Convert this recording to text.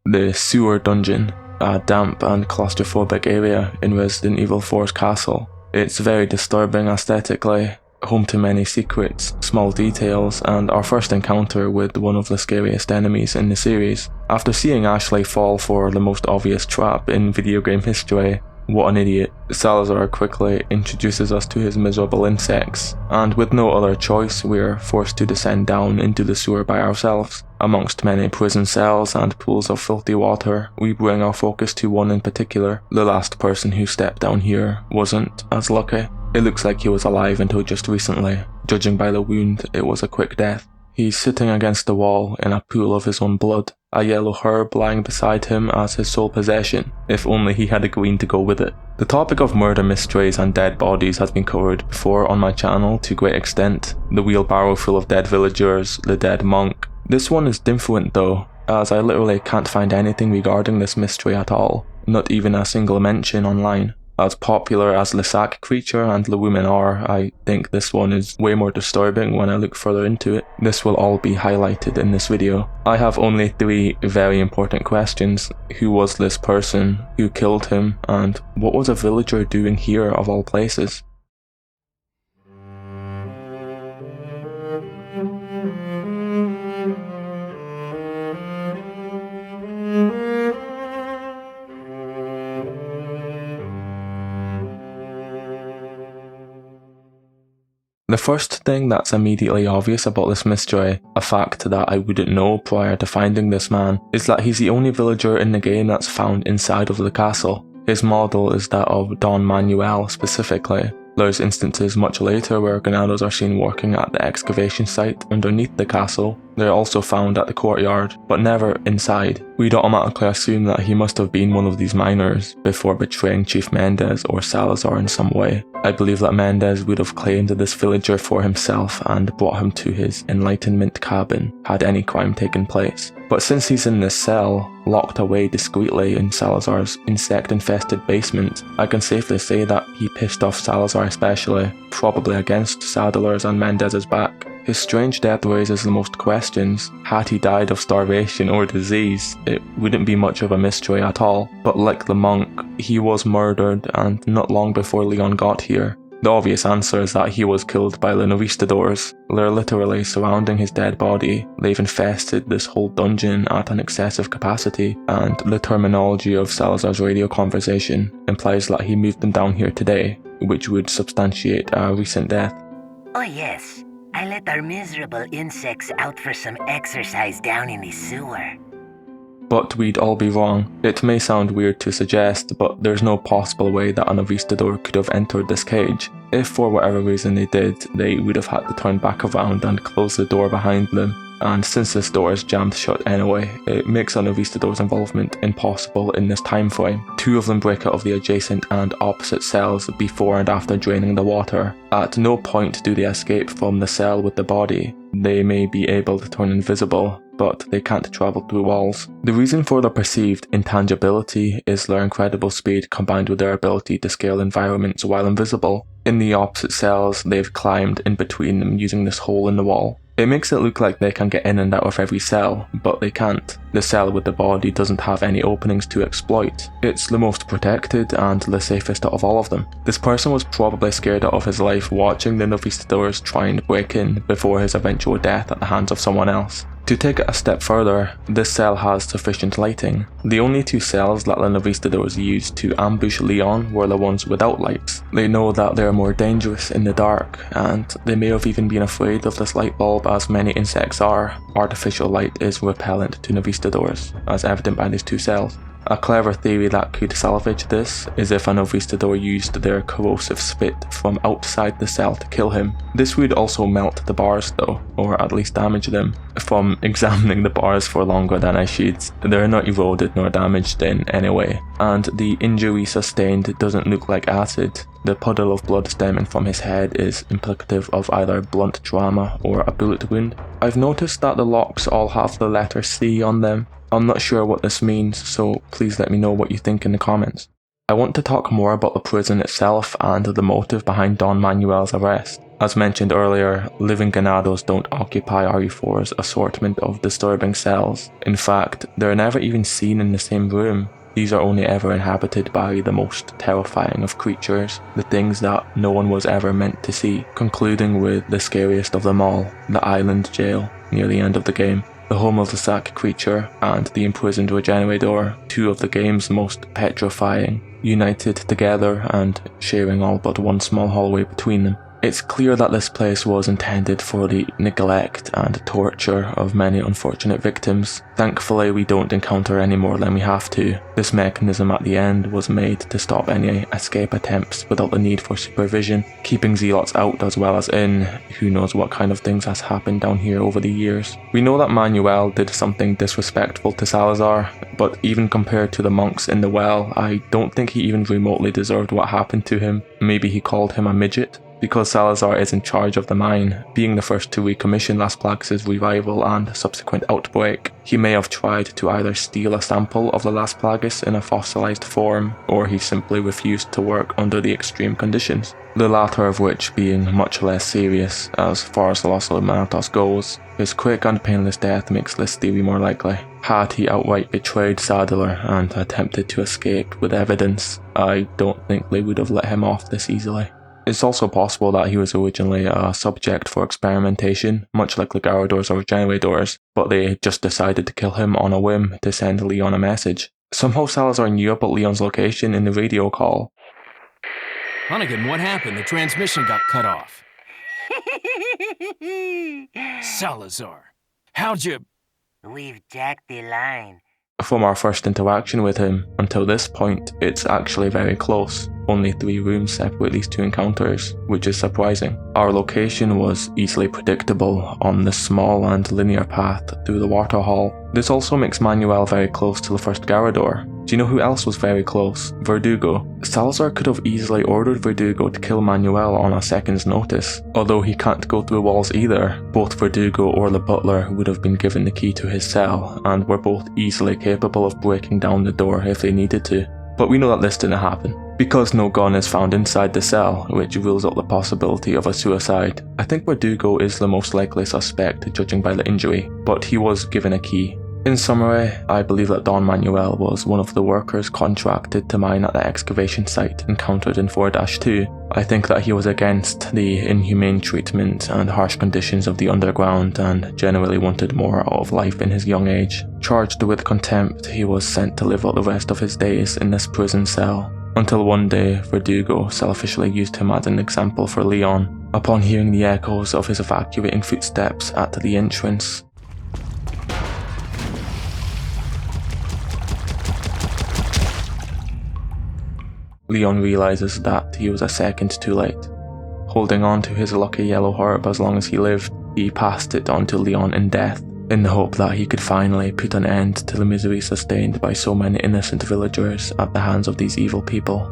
The sewer dungeon, a damp and claustrophobic area in Resident Evil 4's castle. It's very disturbing aesthetically, home to many secrets, small details, and our first encounter with one of the scariest enemies in the series. After seeing Ashley fall for the most obvious trap in video game history, what an idiot, Salazar quickly introduces us to his miserable insects, and with no other choice we're forced to descend down into the sewer by ourselves. Amongst many prison cells and pools of filthy water, we bring our focus to one in particular. The last person who stepped down here wasn't as lucky. It looks like he was alive until just recently. Judging by the wound, it was a quick death. He's sitting against the wall in a pool of his own blood, a yellow herb lying beside him as his sole possession, if only he had a green to go with it. The topic of murder mysteries and dead bodies has been covered before on my channel to great extent. The wheelbarrow full of dead villagers, the dead monk. This one is different though, as I literally can't find anything regarding this mystery at all, not even a single mention online. As popular as the sack creature and the women are, I think this one is way more disturbing when I look further into it. This will all be highlighted in this video. I have only 3 very important questions. Who was this person? Who killed him? And what was a villager doing here of all places? The first thing that's immediately obvious about this mystery, a fact that I wouldn't know prior to finding this man, is that he's the only villager in the game that's found inside of the castle. His model is that of Don Manuel specifically. There's instances much later where Granados are seen working at the excavation site underneath the castle. They're also found at the courtyard, but never inside. We'd automatically assume that he must have been one of these miners before betraying Chief Mendez or Salazar in some way. I believe that Mendez would have claimed this villager for himself and brought him to his Enlightenment cabin had any crime taken place. But since he's in this cell, locked away discreetly in Salazar's insect-infested basement, I can safely say that he pissed off Salazar especially, probably against Sadler's and Mendez's back. His strange death raises the most questions. Had he died of starvation or disease, it wouldn't be much of a mystery at all. But like the monk, he was murdered, and not long before Leon got here. The obvious answer is that he was killed by the Novistadors. They're literally surrounding his dead body. They've infested this whole dungeon at an excessive capacity, and the terminology of Salazar's radio conversation implies that he moved them down here today, which would substantiate a recent death. Oh yes, I let our miserable insects out for some exercise down in the sewer. But we'd all be wrong. It may sound weird to suggest, but there's no possible way that a Novistador could have entered this cage. If for whatever reason they did, they would have had to turn back around and close the door behind them. And since this door is jammed shut anyway, it makes a Novistador's involvement impossible in this time frame. 2 of them break out of the adjacent and opposite cells before and after draining the water. At no point do they escape from the cell with the body. They may be able to turn invisible, but they can't travel through walls. The reason for their perceived intangibility is their incredible speed combined with their ability to scale environments while invisible. In the opposite cells, they've climbed in between them using this hole in the wall. It makes it look like they can get in and out of every cell, but they can't. The cell with the body doesn't have any openings to exploit. It's the most protected and the safest out of all of them. This person was probably scared out of his life watching the Novistadors try and break in before his eventual death at the hands of someone else. To take it a step further, this cell has sufficient lighting. The only 2 cells that the Novistadors used to ambush Leon were the ones without lights. They know that they're more dangerous in the dark, and they may have even been afraid of this light bulb as many insects are. Artificial light is repellent to Novistadors, as evident by these 2 cells. A clever theory that could salvage this is if a Novistador used their corrosive spit from outside the cell to kill him. This would also melt the bars though, or at least damage them. From examining the bars for longer than I should, they're not eroded nor damaged in any way, and the injury sustained doesn't look like acid. The puddle of blood stemming from his head is implicative of either blunt trauma or a bullet wound. I've noticed that the locks all have the letter C on them. I'm not sure what this means, so please let me know what you think in the comments. I want to talk more about the prison itself and the motive behind Don Manuel's arrest. As mentioned earlier, living ganados don't occupy RE4's assortment of disturbing cells. In fact, they're never even seen in the same room. These are only ever inhabited by the most terrifying of creatures, the things that no one was ever meant to see, concluding with the scariest of them all, the island jail, near the end of the game. The home of the sack creature and the imprisoned Regenerador, two of the game's most petrifying, united together and sharing all but one small hallway between them. It's clear that this place was intended for the neglect and torture of many unfortunate victims. Thankfully, we don't encounter any more than we have to. This mechanism at the end was made to stop any escape attempts without the need for supervision, keeping zealots out as well as in. Who knows what kind of things has happened down here over the years. We know that Manuel did something disrespectful to Salazar, but even compared to the monks in the well, I don't think he even remotely deserved what happened to him. Maybe he called him a midget? Because Salazar is in charge of the mine, being the first to recommission Las Plagas' revival and subsequent outbreak, he may have tried to either steal a sample of the Las Plagas in a fossilized form, or he simply refused to work under the extreme conditions, the latter of which being much less serious as far as Los Illuminatos goes. His quick and painless death makes this theory more likely. Had he outright betrayed Sadler and attempted to escape with evidence, I don't think they would have let him off this easily. It's also possible that he was originally a subject for experimentation, much like the Garradors or Regeneradors, but they just decided to kill him on a whim to send Leon a message. Somehow Salazar knew about Leon's location in the radio call. Hunnigan, what happened? The transmission got cut off. Salazar, how'd you... We've jacked the line. From our first interaction with him until this point, it's actually very close. Only 3 rooms separate these 2 encounters, which is surprising. Our location was easily predictable on the small and linear path through the water hall. This also makes Manuel very close to the first Garrador. Do you know who else was very close? Verdugo. Salazar could have easily ordered Verdugo to kill Manuel on a second's notice. Although he can't go through walls either, both Verdugo or the butler would have been given the key to his cell, and were both easily capable of breaking down the door if they needed to. But we know that this didn't happen. Because no gun is found inside the cell, which rules out the possibility of a suicide, I think Verdugo is the most likely suspect judging by the injury, but he was given a key. In summary, I believe that Don Manuel was one of the workers contracted to mine at the excavation site encountered in 4-2. I think that he was against the inhumane treatment and harsh conditions of the underground and generally wanted more out of life in his young age. Charged with contempt, he was sent to live out the rest of his days in this prison cell. Until one day, Verdugo selfishly used him as an example for Leon. Upon hearing the echoes of his evacuating footsteps at the entrance, Leon realizes that he was a second too late. Holding on to his lucky yellow herb as long as he lived, he passed it on to Leon in death, in the hope that he could finally put an end to the misery sustained by so many innocent villagers at the hands of these evil people.